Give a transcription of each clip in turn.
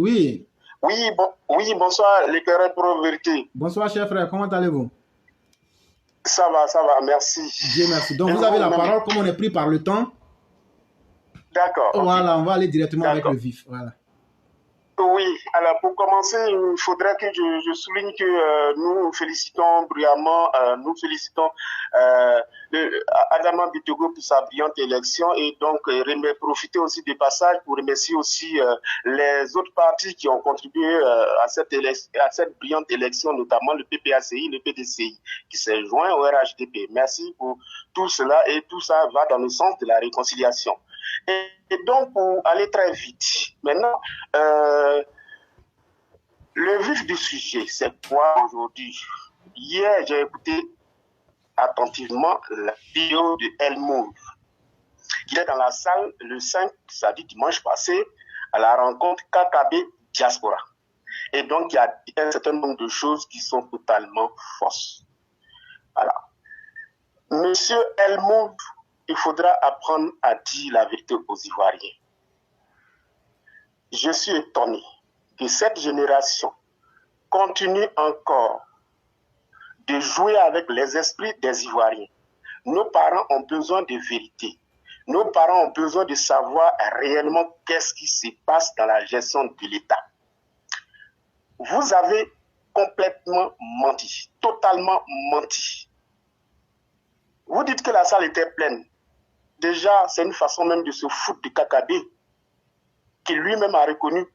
Oui. Oui, bonsoir, l'éclaireur pour vérité. Bonsoir, cher frère, comment allez-vous? Ça va, merci. Dieu merci. Donc, Et vous avez la vous-même? parole, comme on est pris par le temps. D'accord, ok. Voilà, on va aller directement avec le D'accord. vif. Voilà. Oui, alors pour commencer, il faudrait que je souligne que nous félicitons bruyamment, Adama Bitogo pour sa brillante élection et donc profiter aussi des passages pour remercier aussi les autres partis qui ont contribué à cette brillante élection, notamment le PPACI, le PDCI, qui s'est joint au RHDP. Merci pour tout cela et tout ça va dans le sens de la réconciliation. Et donc, pour aller très vite, maintenant, le vif du sujet, c'est quoi aujourd'hui? Hier, j'ai écouté attentivement la vidéo de Helmut, qui est dans la salle le 5, c'est-à-dire dimanche passé, à la rencontre KKB Diaspora. Et donc, il y a un certain nombre de choses qui sont totalement fausses. Voilà. Monsieur Helmut, il faudra apprendre à dire la vérité aux Ivoiriens. Je suis étonné que cette génération continue encore de jouer avec les esprits des Ivoiriens. Nos parents ont besoin de vérité. Nos parents ont besoin de savoir réellement qu'est-ce qui se passe dans la gestion de l'État. Vous avez complètement menti, totalement menti. Vous dites que la salle était pleine. Déjà, c'est une façon même de se foutre de KKB, qui lui-même a reconnu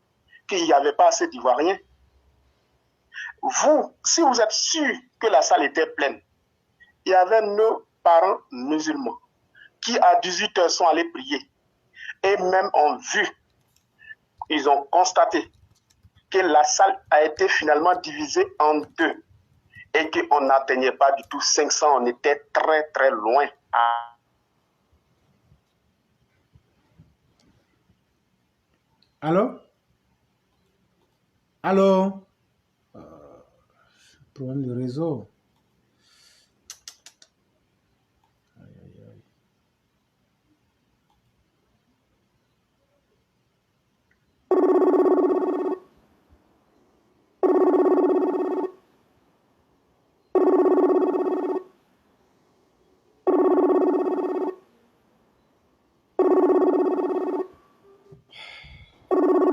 qu'il n'y avait pas assez d'Ivoiriens. Vous, si vous êtes sûr que la salle était pleine, il y avait nos parents musulmans qui à 18h sont allés prier et même ont vu, ils ont constaté que la salle a été finalement divisée en deux et qu'on n'atteignait pas du tout 500, on était très très loin. Allô? Allô? Problème de réseau.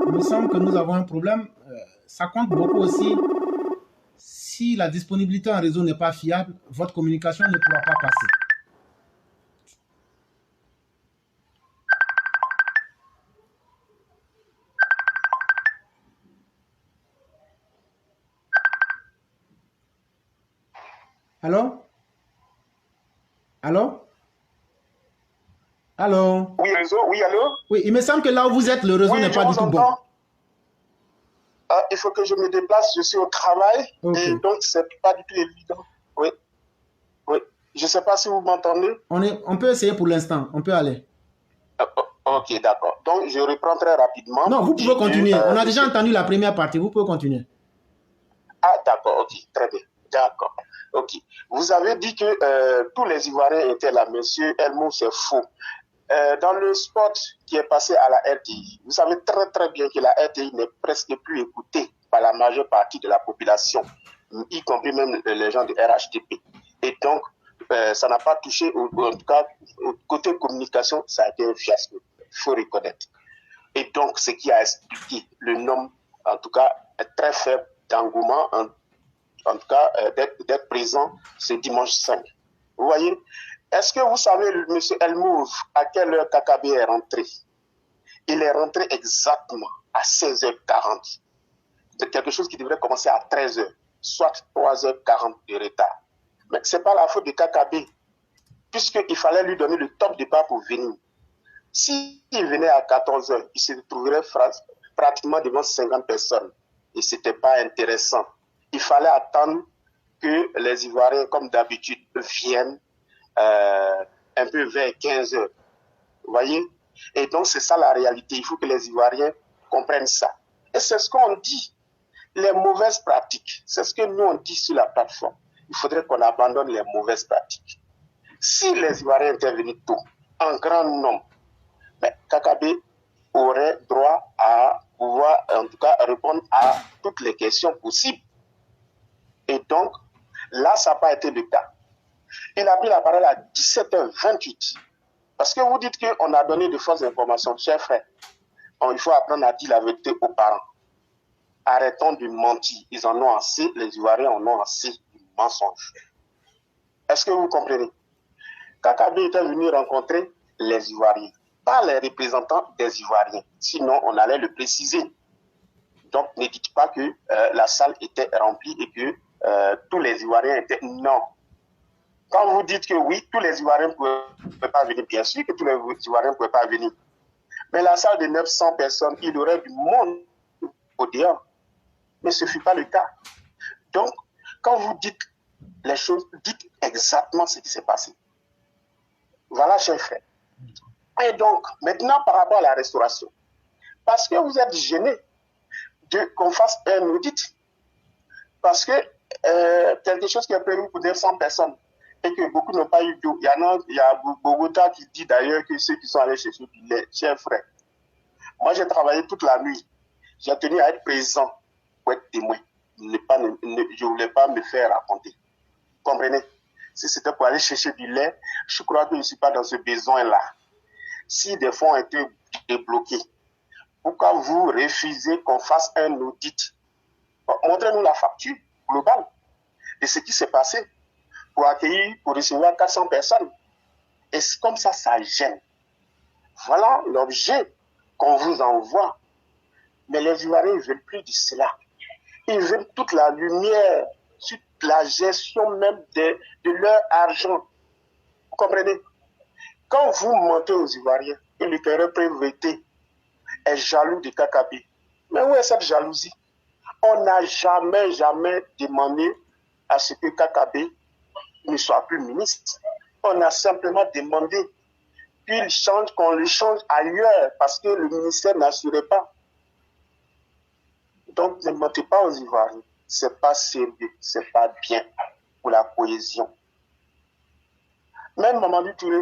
Il me semble que nous avons un problème. Ça compte beaucoup aussi. Si la disponibilité en réseau n'est pas fiable, votre communication ne pourra pas passer. Allô? Allô? Allô? Oui, réseau, oui, allô? Oui, il me semble que là où vous êtes, le réseau n'est pas du tout bon. Il faut que je me déplace, je suis au travail, Okay. et donc c'est pas du tout évident. Oui, oui. Je ne sais pas si vous m'entendez. On peut essayer pour l'instant, on peut aller. Ok, d'accord. Donc je reprends très rapidement. Non, vous pouvez continuer. On a déjà entendu la première partie, vous pouvez continuer. Ah, d'accord, ok, très bien. D'accord. Ok. Vous avez dit que tous les Ivoiriens étaient là, monsieur Helmut, c'est faux. Dans le spot qui est passé à la RTI, vous savez très très bien que la RTI n'est presque plus écoutée par la majeure partie de la population, y compris même les gens du RHDP. Et donc, ça n'a pas touché, en tout cas, au côté communication, ça a été un fiasco, il faut reconnaître. Et donc, ce qui a expliqué le nombre, en tout cas, très faible d'engouement, en tout cas, d'être présent ce dimanche 5. Vous voyez? Est-ce que vous savez, M. Helmut, à quelle heure KKB est rentré? Il est rentré exactement à 16h40. C'est quelque chose qui devrait commencer à 13h, soit 3h40 de retard. Mais ce n'est pas la faute de KKB, puisqu'il fallait lui donner le top départ pour venir. S'il venait à 14h, il se trouverait pratiquement devant 50 personnes. Et ce n'était pas intéressant. Il fallait attendre que les Ivoiriens, comme d'habitude, viennent un peu vers 15h. Vous voyez? Et donc, c'est ça la réalité. Il faut que les Ivoiriens comprennent ça. Et c'est ce qu'on dit. Les mauvaises pratiques, c'est ce que nous on dit sur la plateforme. Il faudrait qu'on abandonne les mauvaises pratiques. Si les Ivoiriens étaient venus tôt, en grand nombre, mais KKB aurait droit à pouvoir, en tout cas, répondre à toutes les questions possibles. Et donc, là, ça n'a pas été le cas. Il a pris la parole à 17h28. Parce que vous dites qu'on a donné de fausses informations. Chers frères, il faut apprendre à dire la vérité aux parents. Arrêtons de mentir. Ils en ont assez, les Ivoiriens en ont assez du mensonge. Est-ce que vous comprenez? Kakabe était venu rencontrer les Ivoiriens, pas les représentants des Ivoiriens. Sinon, on allait le préciser. Donc, ne dites pas que la salle était remplie et que tous les Ivoiriens étaient... Non. Quand vous dites que oui, tous les Ivoiriens ne pouvaient pas venir, bien sûr que tous les Ivoiriens ne pouvaient pas venir. Mais la salle de 900 personnes, il y aurait du monde au dehors. Mais ce ne fut pas le cas. Donc, quand vous dites les choses, dites exactement ce qui s'est passé. Voilà, chers frères. Et donc, maintenant, par rapport à la restauration, parce que vous êtes gênés qu'on fasse un audit, parce que quelque chose qui est prévu pour 900 personnes et que beaucoup n'ont pas eu d'eau. Il y a Bogota qui dit d'ailleurs que ceux qui sont allés chercher du lait, chers frères. Moi, j'ai travaillé toute la nuit. J'ai tenu à être présent pour être témoin. Je ne voulais pas me faire raconter. Vous comprenez? Si c'était pour aller chercher du lait, je crois que je ne suis pas dans ce besoin-là. Si des fonds ont été débloqués, pourquoi vous refusez qu'on fasse un audit? Montrez-nous la facture globale de ce qui s'est passé pour accueillir, pour recevoir 400 personnes. Et comme ça, ça gêne. Voilà l'objet qu'on vous envoie. Mais les Ivoiriens ne veulent plus de cela. Ils veulent toute la lumière sur la gestion même de leur argent. Vous comprenez? Quand vous mentez aux Ivoiriens, et le terrain privé est jaloux de Kakabe. Mais où est cette jalousie? On n'a jamais demandé à ce que Kakabe ne soit plus ministre. On a simplement demandé qu'il change, qu'on le change ailleurs parce que le ministère n'assurait pas. Donc ne mentez pas aux Ivoiriens. C'est pas sérieux, c'est pas bien pour la cohésion. Même Mamadou Touré,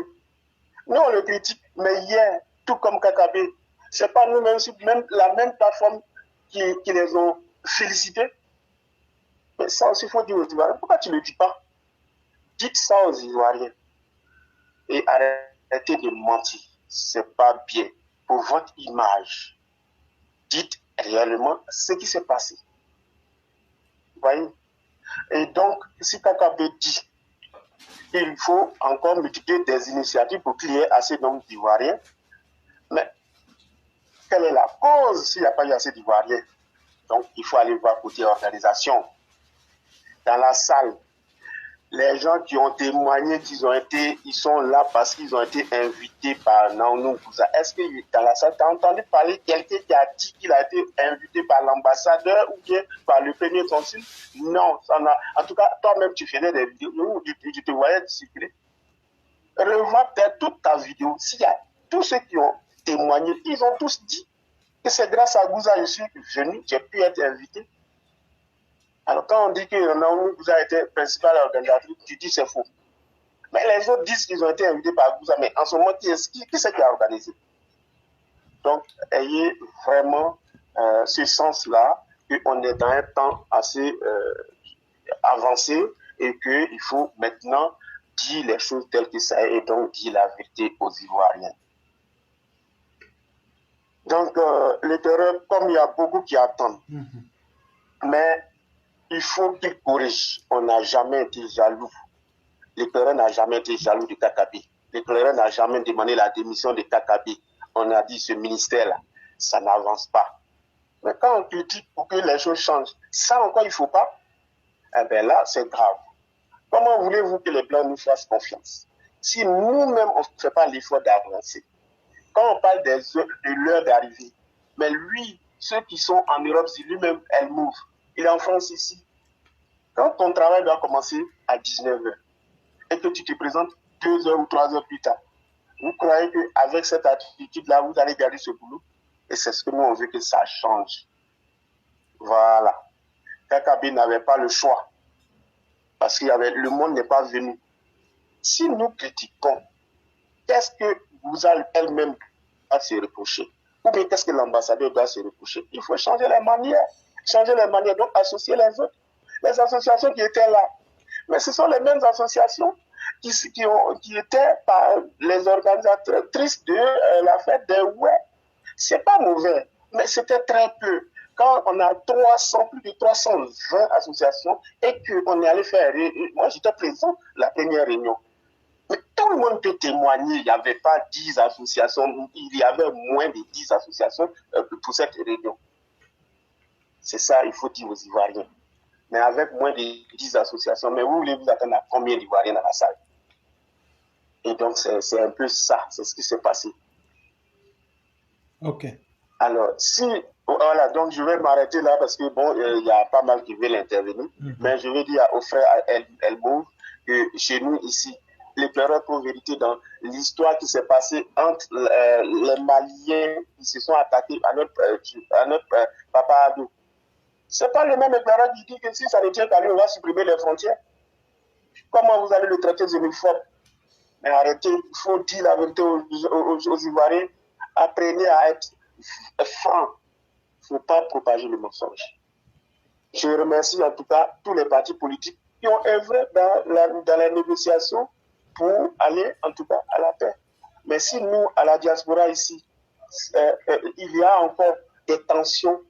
nous on le critique, mais hier, tout comme Kakabe, c'est pas nous-mêmes, même la même plateforme qui les ont félicités. Mais ça aussi, il faut dire aux Ivoiriens. Pourquoi tu ne le dis pas? Dites ça aux Ivoiriens. Et arrêtez de mentir. C'est pas bien. Pour votre image, dites réellement ce qui s'est passé. Vous voyez? Et donc, si Kakabe dit qu'il faut encore multiplier des initiatives pour qu'il y ait assez nombre d'Ivoiriens, mais quelle est la cause s'il n'y a pas eu assez d'Ivoiriens? Donc, il faut aller voir côté organisation. Dans la salle, les gens qui ont témoigné ils sont là parce qu'ils ont été invités par Naounou Bouza. Est-ce que dans la salle, tu as entendu parler de quelqu'un qui a dit qu'il a été invité par l'ambassadeur ou bien par le premier consul? Non, en tout cas, toi-même, tu faisais des vidéos, tu te voyais circuler. Revois peut-être toute ta vidéo. S'il y a tous ceux qui ont témoigné, ils ont tous dit que c'est grâce à Bouza que je suis venu, j'ai pu être invité. Alors, quand on dit que Naomi Bouza était principal organisatrice, tu dis c'est faux. Mais les autres disent qu'ils ont été invités par Bouza. Mais en ce moment, qui c'est qui a organisé? Donc, ayez vraiment ce sens-là, qu'on est dans un temps assez avancé et qu'il faut maintenant dire les choses telles que ça est et donc dire la vérité aux Ivoiriens. Donc, le terrain, comme il y a beaucoup qui attendent, mais il faut qu'il corrige. On n'a jamais été jaloux. L'éclaireur n'a jamais été jaloux de Kakabe. L'éclaireur n'a jamais demandé la démission de Kakabe. On a dit ce ministère-là, ça n'avance pas. Mais quand on critique pour que les choses changent, ça encore il ne faut pas, eh bien là, c'est grave. Comment voulez-vous que les Blancs nous fassent confiance si nous-mêmes, on ne fait pas l'effort d'avancer? Quand on parle de l'heure d'arrivée, mais lui, ceux qui sont en Europe, c'est lui-même, elle move. Il est en France ici. Quand ton travail doit commencer à 19h et que tu te présentes 2 heures ou 3 heures plus tard, vous croyez qu'avec cette attitude-là, vous allez garder ce boulot? Et c'est ce que nous, on veut que ça change. Voilà. Kakabe n'avait pas le choix parce que le monde n'est pas venu. Si nous critiquons, qu'est-ce que vous allez elle-même à se reprocher? Ou bien qu'est-ce que l'ambassadeur doit se reprocher? Il faut changer les manières. Changer les manières, donc associer les autres. Les associations qui étaient là. Mais ce sont les mêmes associations qui étaient par les organisatrices de la fête des ouais. C'est pas mauvais, mais c'était très peu. Quand on a plus de 320 associations et qu'on est allé faire, moi j'étais présent la première réunion. Mais tout le monde peut témoigner, il n'y avait pas 10 associations, il y avait moins de 10 associations pour cette réunion. C'est ça, il faut dire aux Ivoiriens. Mais avec moins de 10 associations, mais vous voulez vous attendre à combien d'Ivoiriens dans la salle? Et donc, c'est un peu ça, c'est ce qui s'est passé. Ok. Alors, voilà, donc je vais m'arrêter là parce que bon, il y a pas mal qui veulent intervenir, mais je vais dire au frère Elmo que chez nous ici, les pleurs pour vérité dans l'histoire qui s'est passée entre les Maliens qui se sont attaqués à notre papa Adou. C'est pas le même éclairage qui dit que si ça ne tient qu'à lui, on va supprimer les frontières. Comment vous allez le traiter xénophobe? Mais arrêtez, il faut dire la vérité aux Ivoiriens. Apprenez à être franc. Il ne faut pas propager le mensonge. Je remercie en tout cas tous les partis politiques qui ont œuvré dans la négociation pour aller en tout cas à la paix. Mais si nous, à la diaspora ici, il y a encore des tensions,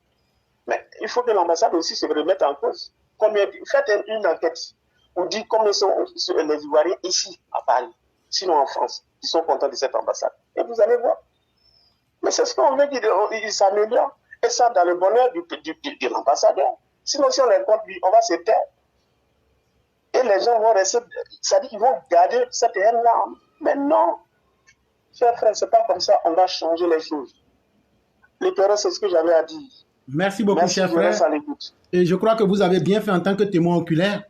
mais il faut que l'ambassade aussi se remette en cause. Faites une enquête pour dire combien sont les Ivoiriens ici à Paris, sinon en France, qui sont contents de cette ambassade. Et vous allez voir. Mais c'est ce qu'on veut qu'il s'améliore. Et ça, dans le bonheur de l'ambassadeur. Sinon, si on les compte, on va se taire. Et les gens vont rester, c'est-à-dire qu'ils vont garder cette haine-là. Mais non, chers frères, c'est pas comme ça, on va changer les choses. Les pères, c'est ce que j'avais à dire. Merci beaucoup, cher frère. Et je crois que vous avez bien fait en tant que témoin oculaire.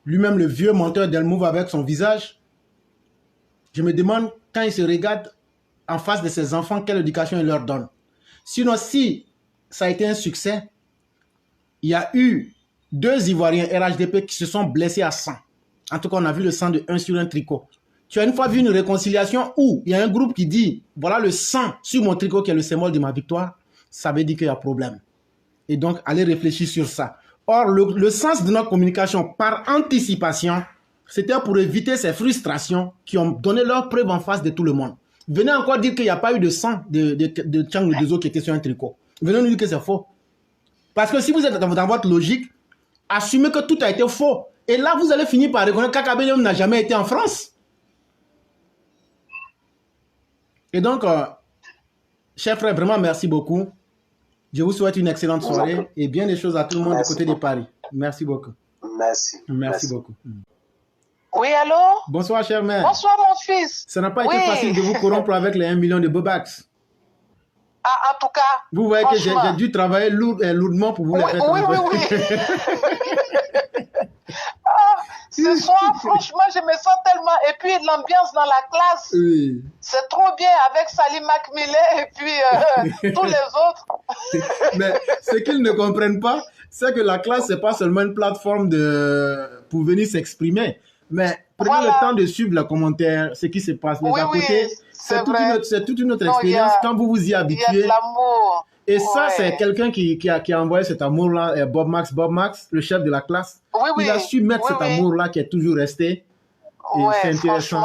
Lui-même, le vieux menteur d'Elmouve avec son visage. Je me demande, quand il se regarde en face de ses enfants, quelle éducation il leur donne. Sinon, si ça a été un succès, il y a eu 2 Ivoiriens RHDP qui se sont blessés à 100. En tout cas, on a vu le sang de 1 sur un tricot. Tu as une fois vu une réconciliation où il y a un groupe qui dit, voilà le sang sur mon tricot qui est le symbole de ma victoire, ça veut dire qu'il y a problème. Et donc, allez réfléchir sur ça. Or, le sens de notre communication par anticipation, c'était pour éviter ces frustrations qui ont donné leur preuve en face de tout le monde. Venez encore dire qu'il n'y a pas eu de sang de Tchang Ndezo qui était sur un tricot. Venez nous dire que c'est faux. Parce que si vous êtes dans votre logique, assumez que tout a été faux. Et là, vous allez finir par reconnaître qu'Akabé n'a jamais été en France. Et donc, chers frères, vraiment merci beaucoup. Je vous souhaite une excellente soirée et bien des choses à tout le monde du côté de Paris. Merci beaucoup. Merci beaucoup. Oui, allô? Bonsoir, cher mère. Bonsoir, mon fils. Ça n'a pas été facile de vous corrompre avec les 1 million de Bobax. Ah, en tout cas. Vous voyez que j'ai dû travailler lourdement pour vous les faire. Oui. Ce soir, franchement, je me sens tellement... Et puis, l'ambiance dans la classe, c'est trop bien avec Salim Macmillan et puis tous les autres. Mais ce qu'ils ne comprennent pas, c'est que la classe, ce n'est pas seulement une plateforme pour venir s'exprimer. Mais prenez le temps de suivre les commentaires, ce qui se passe. Mais à côté, c'est toute une autre expérience quand vous vous y habituez. Il y a de l'amour. Et ça, c'est quelqu'un qui a envoyé cet amour-là, Bob Max, le chef de la classe. Il a su mettre cet amour-là qui est toujours resté. Et c'est intéressant.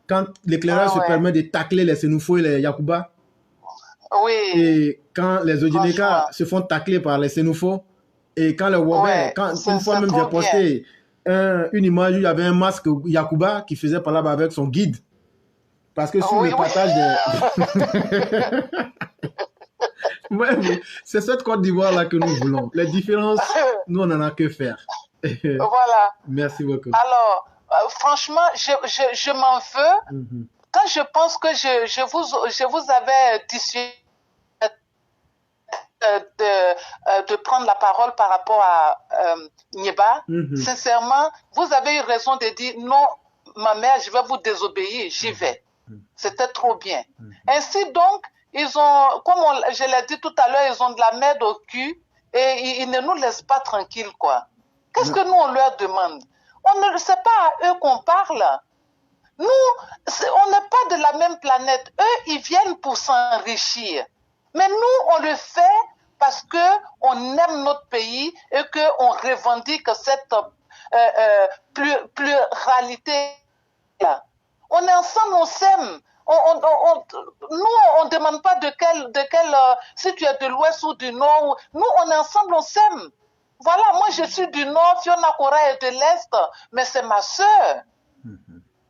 Quand l'éclairage se permet de tacler les Sénoufo et les Yakuba. Et quand les Odineka se font tacler par les Sénoufo. Et quand le Wobé, une fois même j'ai posté une image où il y avait un masque Yakuba qui faisait parler avec son guide. Parce que sur le partage c'est cette Côte d'Ivoire-là que nous voulons. Les différences, nous, on n'en a que faire. Voilà. Merci beaucoup. Alors, franchement, je m'en veux. Quand je pense que je vous avais dissuadé de prendre la parole par rapport à Nieba, sincèrement, vous avez eu raison de dire non, ma mère, je vais vous désobéir, j'y vais. C'était trop bien. Ainsi donc, ils ont, comme je l'ai dit tout à l'heure, ils ont de la merde au cul et ils ne nous laissent pas tranquilles, quoi. Qu'est-ce que nous, on leur demande? C'est pas à eux qu'on parle. Nous, on n'est pas de la même planète. Eux, ils viennent pour s'enrichir. Mais nous, on le fait parce qu'on aime notre pays et qu'on revendique cette pluralité-là. On est ensemble, on s'aime. Nous, on ne demande pas si tu es de l'Ouest ou du Nord. Nous, on est ensemble, on s'aime. Voilà, moi, je suis du Nord, Fiona Cora est de l'Est, mais c'est ma sœur.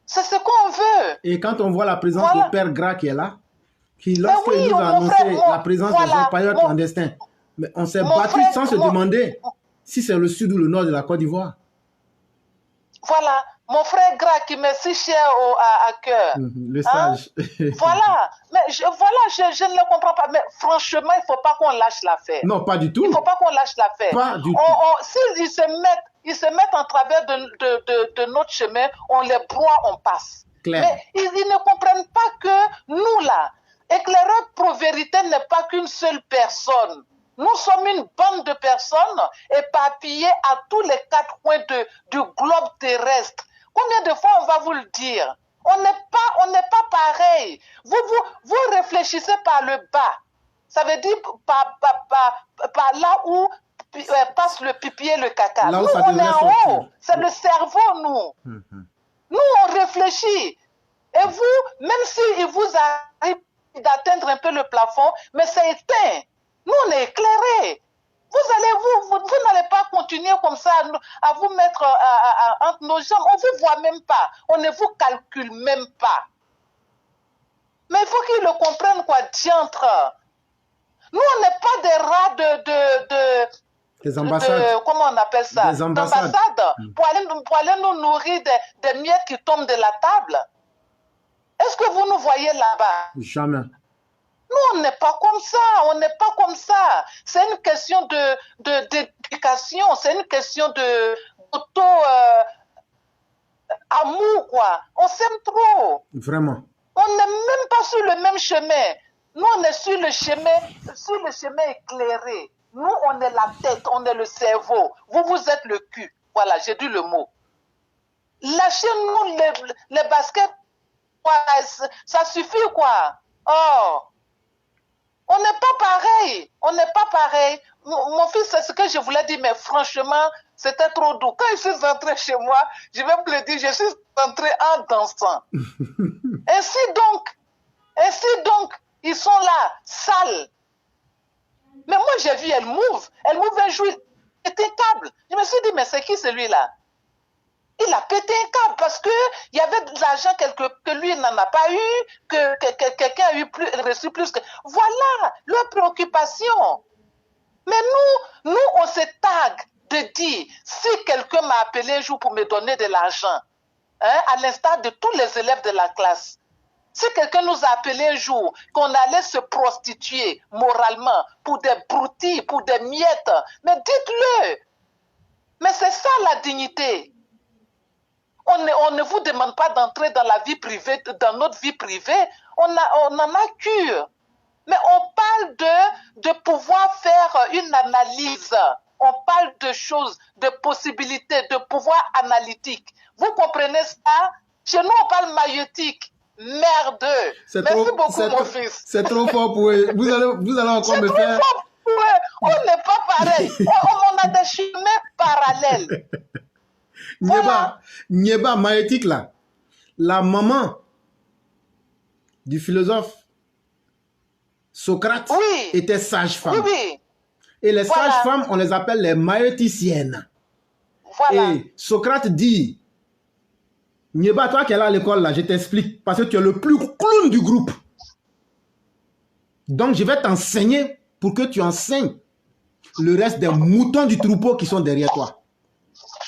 C'est ce qu'on veut. Et quand on voit la présence du Père Gras qui est là, qui, lorsqu'il nous a annoncé la présence des orpailleurs clandestins, mais on s'est battu sans se demander si c'est le sud ou le nord de la Côte d'Ivoire. Voilà, mon frère Gras qui m'est si cher à cœur. Le sage. Voilà, mais je ne le comprends pas. Mais franchement, il ne faut pas qu'on lâche l'affaire. Non, pas du tout. Il ne faut pas qu'on lâche l'affaire. Pas du tout. S'ils se mettent en travers de notre chemin, on les broie, on passe. Claire. Mais ils ne comprennent pas que nous, là, Éclaireur Pro-Vérité n'est pas qu'une seule personne. Nous sommes une bande de personnes éparpillées à tous les quatre coins du globe terrestre. Combien de fois on va vous le dire? On n'est pas pareil. Vous réfléchissez par le bas. Ça veut dire par là où passe le pipi et le caca. Là où nous, ça on est en sortir. haut. C'est le cerveau, nous. Nous, on réfléchit. Et vous, même s'il vous arrive d'atteindre un peu le plafond, mais c'est éteint. Nous, on est éclairés. Vous n'allez pas continuer comme ça à vous mettre entre nos jambes. On ne vous voit même pas. On ne vous calcule même pas. Mais il faut qu'ils le comprennent, quoi, diantre. Nous, on n'est pas des rats des ambassades. Comment on appelle ça? Des ambassades. Pour aller nous nourrir des miettes qui tombent de la table. Est-ce que vous nous voyez là-bas? Jamais. Nous, on n'est pas comme ça, on n'est pas comme ça. C'est une question d'éducation, c'est une question amour, quoi. On s'aime trop. Vraiment. On n'est même pas sur le même chemin. Nous, on est sur le chemin éclairé. Nous, on est la tête, on est le cerveau. Vous êtes le cul. Voilà, j'ai dit le mot. Lâchez-nous les baskets. Ça suffit, quoi. Oh. On n'est pas pareil. On n'est pas pareil. Mon fils, c'est ce que je voulais dire, mais franchement, c'était trop doux. Quand je suis entré chez moi, je vais me le dire, je suis entré en dansant. Ainsi donc, ils sont là, sales. Mais moi, j'ai vu, elle move un jour, il pété un câble. Je me suis dit, mais c'est qui celui-là? Il a pété un câble parce qu'il y avait de l'argent que lui n'en a pas eu, que quelqu'un a reçu plus que... Voilà leur préoccupation. Mais nous, on se targue de dire, si quelqu'un m'a appelé un jour pour me donner de l'argent, à l'instar de tous les élèves de la classe, si quelqu'un nous a appelé un jour qu'on allait se prostituer moralement pour des broutilles, pour des miettes, mais dites-le. Mais c'est ça la dignité. On ne vous demande pas d'entrer dans la vie privée, dans notre vie privée. On en a cure. Mais on parle de pouvoir faire une analyse. On parle de choses, de possibilités, de pouvoir analytique. Vous comprenez ça? Chez nous, on parle maïotique. Merdeux. Merci beaucoup, mon fils. C'est trop fort pour eux. Vous allez encore me faire... C'est trop fort pour eux. On n'est pas pareil. On a des chemins parallèles. Nyeba maïotique là, la maman du philosophe Socrate était sage-femme. Oui. Et les sages-femmes, on les appelle les maïoticiennes. Voilà. Et Socrate dit, Nyeba, toi qui es là à l'école là, je t'explique, parce que tu es le plus clown du groupe. Donc je vais t'enseigner pour que tu enseignes le reste des moutons du troupeau qui sont derrière toi.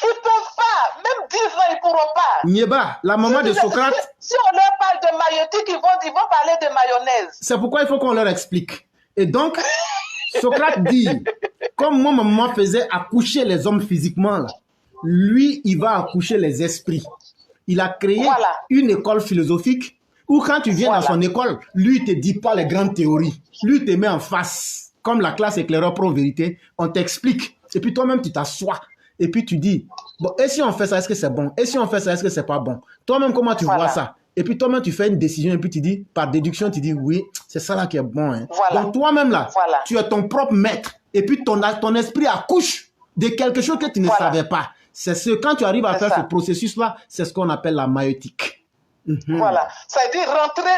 Ils ne peuvent pas, même 10 ans, ils ne pourront pas. Nyeba, la maman de Socrate... Si on leur parle de maïotique, ils vont parler de mayonnaise. C'est pourquoi il faut qu'on leur explique. Et donc, Socrate dit, comme moi, ma maman faisait accoucher les hommes physiquement, là, lui, il va accoucher les esprits. Il a créé une école philosophique où quand tu viens dans son école, lui, il ne te dit pas les grandes théories. Lui, il te met en face. Comme la classe Éclaireur Pro-Vérité, on t'explique. Et puis toi-même, tu t'assois. Et puis tu dis, bon, et si on fait ça, est-ce que c'est bon? Et si on fait ça, est-ce que c'est pas bon? Toi-même, comment tu vois ça? Et puis toi-même, tu fais une décision et puis tu dis, par déduction, tu dis, oui, c'est ça là qui est bon. Hein. Voilà. Donc toi-même là, voilà. tu es ton propre maître. Et puis ton esprit accouche de quelque chose que tu ne savais pas. C'est ce, quand tu arrives à faire ce processus-là, c'est ce qu'on appelle la maïeutique. Voilà, ça veut dire rentrer,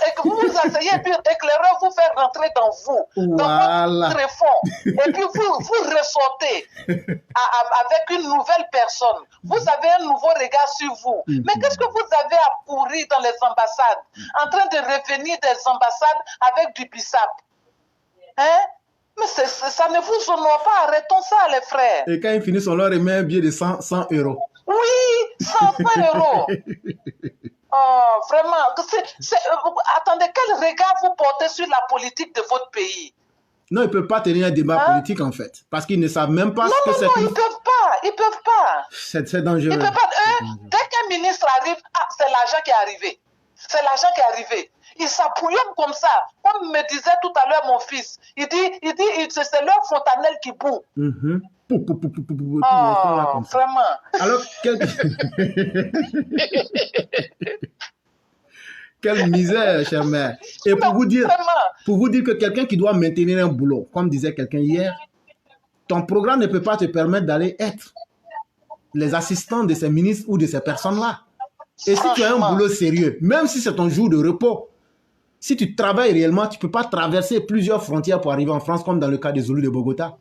et que vous vous asseyez, et puis éclaireur vous fait rentrer dans vous, dans votre fond, et puis vous ressortez avec une nouvelle personne. Vous avez un nouveau regard sur vous. Mais qu'est-ce que vous avez à pourrir dans les ambassades, en train de revenir des ambassades avec du bissap? Hein? Mais ça ne vous honore pas, arrêtons ça les frères. Et quand ils finissent, on leur remet un billet de 100 €. Oui, 100 €. Oh, vraiment. Attendez, quel regard vous portez sur la politique de votre pays? Non, ils ne peuvent pas tenir un débat politique en fait. Parce qu'ils ne savent même pas ce que c'est. Non, ils ne peuvent pas. Ils ne peuvent pas. C'est dangereux. Ils peuvent pas. Dès qu'un ministre arrive, c'est l'argent qui est arrivé. C'est l'argent qui est arrivé. Ils s'appouillonnent comme ça. Comme me disait tout à l'heure mon fils. Il dit c'est leur fontanelle qui boue. Oh, vraiment. Alors, quelle misère, chère mère. Et pour vous dire que quelqu'un qui doit maintenir un boulot, comme disait quelqu'un hier, ton programme ne peut pas te permettre d'aller être les assistants de ces ministres ou de ces personnes-là. Et si tu as un boulot sérieux, même si c'est ton jour de repos, si tu travailles réellement, tu ne peux pas traverser plusieurs frontières pour arriver en France, comme dans le cas des Zoulous de Bogota.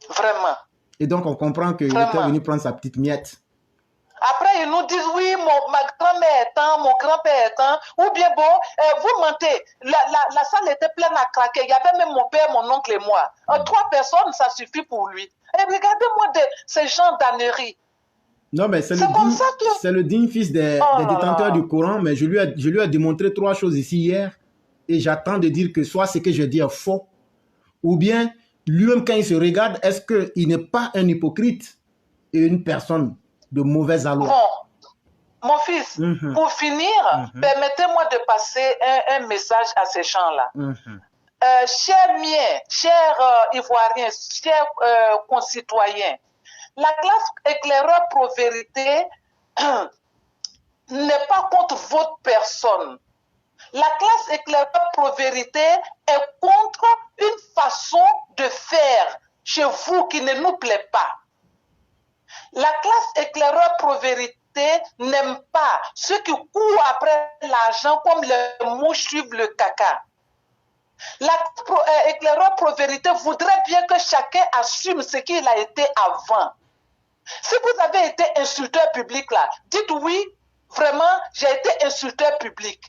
Vraiment. Et donc, on comprend qu'il était venu prendre sa petite miette. Après, ils nous disent, oui, ma grand-mère est temps, mon grand-père est temps. Ou bien, bon, vous mentez. La salle était pleine à craquer. Il y avait même mon père, mon oncle et moi. 3 personnes, ça suffit pour lui. Et regardez-moi ces gens d'ânerie. Non, mais c'est le digne fils des détenteurs du Coran. Mais je lui ai démontré 3 choses ici hier. Et j'attends de dire que soit ce que je dis est faux, ou bien, lui-même, quand il se regarde, est-ce qu'il n'est pas un hypocrite et une personne de mauvaise allure? Bon, mon fils, pour finir, permettez-moi de passer un message à ces gens-là. Chers miens, chers Ivoiriens, chers concitoyens, la classe éclaireur pro-vérité n'est pas contre votre personne. La classe éclaireur pro-vérité est contre une façon de faire chez vous qui ne nous plaît pas. La classe éclaireur pro-vérité n'aime pas ceux qui courent après l'argent comme les mouches suivent le caca. La classe éclaireur pro-vérité voudrait bien que chacun assume ce qu'il a été avant. Si vous avez été insulteur public là, dites oui, vraiment, j'ai été insulteur public.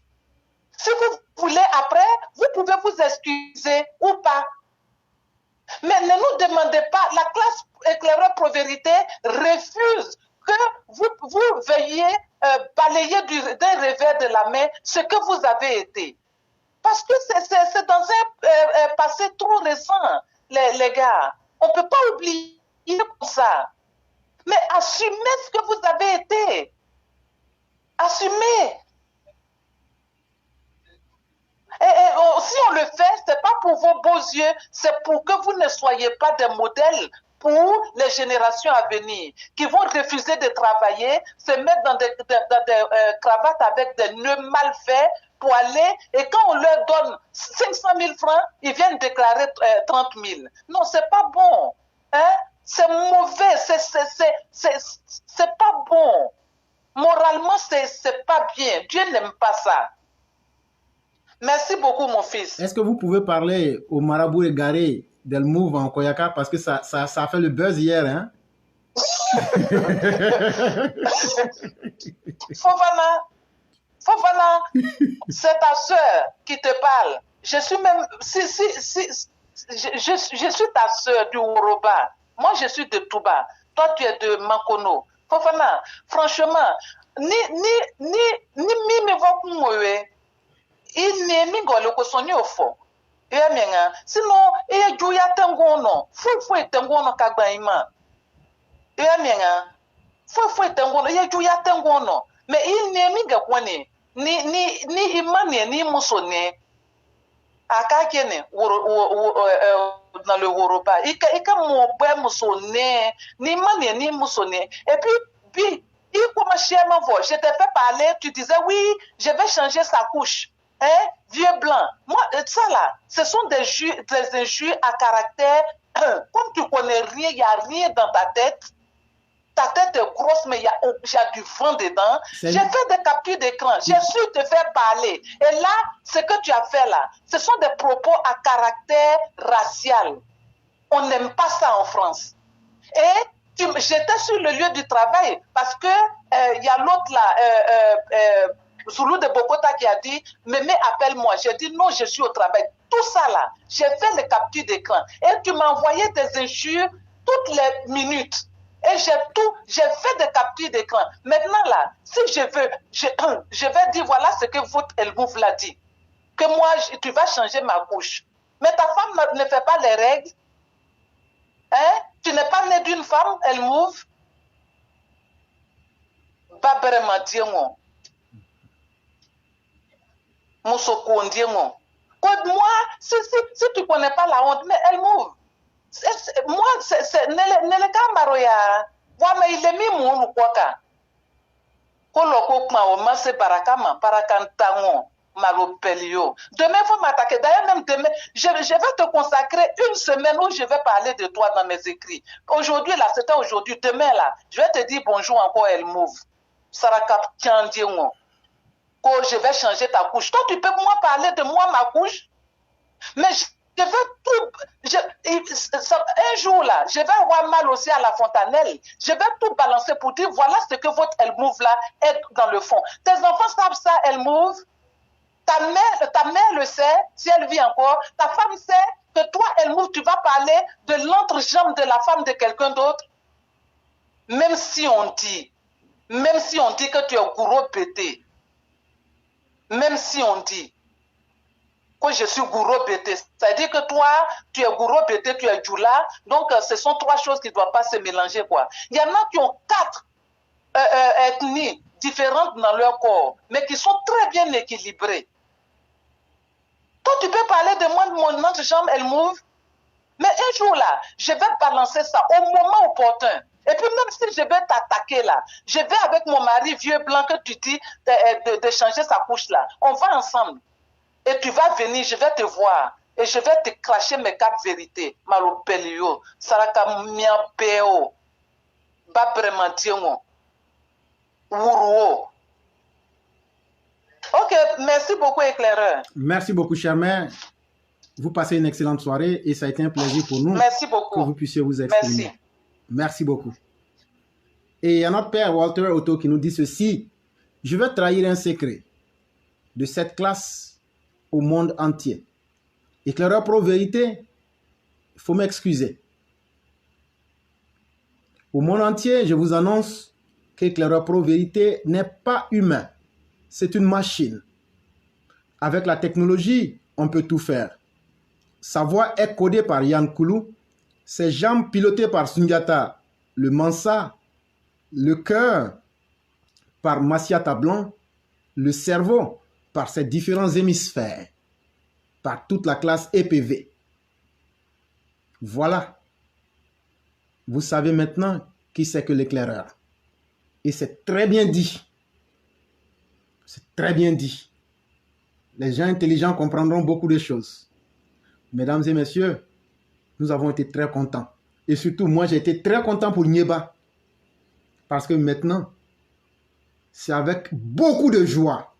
Si vous voulez après, vous pouvez vous excuser ou pas. Mais ne nous demandez pas, la classe éclaireur pro-vérité refuse que vous veuillez balayer d'un revers de la main ce que vous avez été. Parce que c'est dans un passé trop récent, les gars. On ne peut pas oublier ça. Mais assumez ce que vous avez été. Assumez. Et si on le fait, ce n'est pas pour vos beaux yeux, c'est pour que vous ne soyez pas des modèles pour les générations à venir, qui vont refuser de travailler, se mettre dans des cravates avec des nœuds mal faits pour aller, et quand on leur donne 500 000 francs, ils viennent déclarer 30 000. Non, c'est pas bon. Hein? C'est mauvais, c'est pas bon. Moralement, c'est pas bien. Dieu n'aime pas ça. Merci beaucoup, mon fils. Est-ce que vous pouvez parler au marabout égaré d'El Move en Koyaka parce que ça a fait le buzz hier, hein? Fofana, c'est ta soeur qui te parle. Je suis même, je suis ta soeur du Woroba. Moi, je suis de Touba. Toi, tu es de Makono. Fofana, franchement, ni me va kumwe. Il n'est mi gole ko sonye ofo. Sinon, et juya tengono, fou tengono kagbaima. Fou tengono, et juya tengono. Mais il n'est mi gakwane, ni imane, ni musone. Akakene, dans le Woroba. Ika mo musone, ni mane, ni musone. Et puis, Je t'ai fait parler, tu disais oui, je vais changer sa couche. Hein? Vieux blanc. Moi, ça là, ce sont des injures à caractère. Comme tu connais rien, il n'y a rien dans ta tête. Ta tête est grosse, mais il y a du vent dedans. J'ai fait des captures d'écran. J'ai su te faire parler. Et là, ce que tu as fait là, ce sont des propos à caractère racial. On n'aime pas ça en France. Et j'étais sur le lieu du travail parce que y a l'autre là, Zoulou de Bogota qui a dit « Mémé, appelle-moi ». J'ai dit « Non, je suis au travail ». Tout ça là, j'ai fait les captures d'écran. Et tu m'as envoyé des injures toutes les minutes. Et j'ai fait des captures d'écran. Maintenant là, si je veux, je vais dire voilà ce que votre Elmouf l'a dit. Que moi, tu vas changer ma couche. Mais ta femme ne fait pas les règles. Hein? Tu n'es pas né d'une femme, Elmouf. Babere Diemo. Moussoko Diemo. Moi, si tu ne connais pas la honte, mais Elmouf. Moi, ne le cambaroya. Moi, il est mis mon kwaka. Koloko ma o mase barakama barakantango malopelio. Demain, il faut m'attaquer. D'ailleurs, même demain, je vais te consacrer une semaine où je vais parler de toi dans mes écrits. Aujourd'hui, là, c'était aujourd'hui. Demain, là, je vais te dire bonjour encore, Elmouf. Sarakap Tiandiengo. Je vais changer ta couche. Toi, tu peux moi parler de moi, ma couche? Mais je veux tout. Un jour là, je vais avoir mal aussi à la fontanelle. Je vais tout balancer pour dire voilà ce que votre Elmouf là est dans le fond. Tes enfants savent ça, Elmouf. Ta mère le sait, si elle vit encore. Ta femme sait que toi, Elmouf, tu vas parler de l'entrejambe de la femme de quelqu'un d'autre. Même si on dit que tu es gourou pété. Même si on dit que je suis gourou bété, ça veut dire que toi, tu es gourou bété, tu es djoula, donc ce sont trois choses qui ne doivent pas se mélanger, quoi. Il y en a qui ont 4 ethnies différentes dans leur corps, mais qui sont très bien équilibrées. Toi, tu peux parler de moi, de mon entrejambe, elle move, mais un jour là, je vais balancer ça au moment opportun. Et puis même si je vais t'attaquer là, je vais avec mon mari vieux blanc que tu dis de changer sa couche là. On va ensemble. Et tu vas venir, je vais te voir. Et je vais te cracher mes 4 vérités. Malopelio, Saraka Miapeo, Babremantiongo, Wuruo. Ok, merci beaucoup, éclaireur. Merci beaucoup, cher mère. Vous passez une excellente soirée et ça a été un plaisir pour nous. Merci beaucoup. Que vous puissiez vous exprimer. Merci. Merci beaucoup. Et il y a notre père Walter Otto qui nous dit ceci. Je vais trahir un secret de cette classe au monde entier. Éclaireur pro-vérité, il faut m'excuser. Au monde entier, je vous annonce qu'Éclaireur pro-vérité n'est pas humain. C'est une machine. Avec la technologie, on peut tout faire. Sa voix est codée par Yann Koulou, ses jambes pilotées par Sundiata, le Mansa, le cœur par Massiata Blanc, le cerveau par ses différents hémisphères, par toute la classe EPV. Voilà. Vous savez maintenant qui c'est que l'éclaireur. Et c'est très bien dit. C'est très bien dit. Les gens intelligents comprendront beaucoup de choses. Mesdames et messieurs, nous avons été très contents. Et surtout, moi, j'ai été très content pour Nyeba. Parce que maintenant, c'est avec beaucoup de joie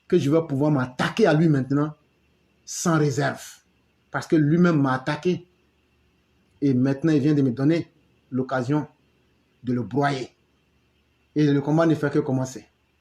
que je vais pouvoir m'attaquer à lui maintenant sans réserve. Parce que lui-même m'a attaqué. Et maintenant, il vient de me donner l'occasion de le broyer. Et le combat ne fait que commencer.